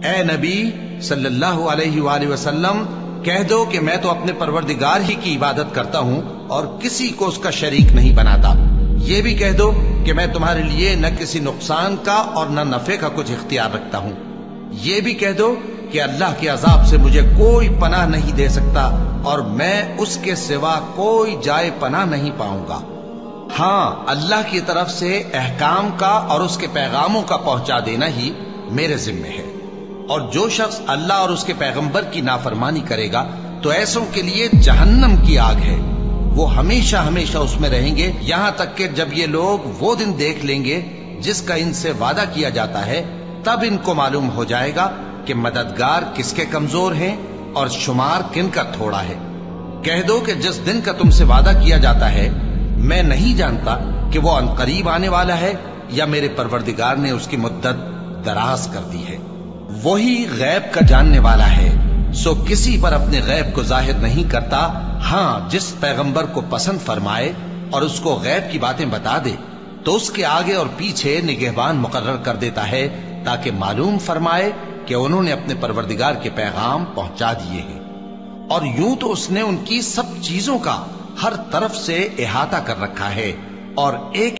اے نبی صلی اللہ علیہ وآلہ وسلم، کہہ دو کہ میں تو اپنے پروردگار ہی کی عبادت کرتا ہوں اور کسی کو اس کا شریک نہیں بناتا۔ یہ بھی کہہ دو کہ میں تمہارے لیے نہ کسی نقصان کا اور نہ نفع کا کچھ اختیار رکھتا ہوں۔ یہ بھی کہہ دو کہ اللہ کے عذاب سے مجھے کوئی پناہ نہیں دے سکتا اور میں اس کے سوا کوئی جائے پناہ نہیں پاؤں گا۔ ہاں، اللہ کی طرف سے احکام کا اور اس کے پیغاموں کا پہنچا دینا ہی میرے ذمہ ہے، اور جو شخص اللہ اور اس کے پیغمبر کی نافرمانی کرے گا تو ایسوں کے لیے جہنم کی آگ ہے، وہ ہمیشہ ہمیشہ اس میں رہیں گے، یہاں تک کہ جب یہ لوگ وہ دن دیکھ لیں گے جس کا ان سے وعدہ کیا جاتا ہے، تب ان کو معلوم ہو جائے گا کہ مددگار کس کے کمزور ہیں اور شمار کن کا تھوڑا ہے۔ کہہ دو کہ جس دن کا تم سے وعدہ کیا جاتا ہے میں نہیں جانتا کہ وہ عنقریب آنے والا ہے یا میرے پروردگار نے اس کی مدت دراز کر دی ہے۔ وہی غیب کا جاننے والا ہے، سو کسی پر اپنے غیب کو ظاہر نہیں کرتا، ہاں جس پیغمبر کو پسند فرمائے اور اس کو غیب کی باتیں بتا دے تو اس کے آگے اور پیچھے نگہبان مقرر کر دیتا ہے تاکہ معلوم فرمائے کہ انہوں نے اپنے پروردگار کے پیغام پہنچا دیے ہیں، اور یوں تو اس نے ان کی سب چیزوں کا ہر طرف سے احاطہ کر رکھا ہے، اور ایک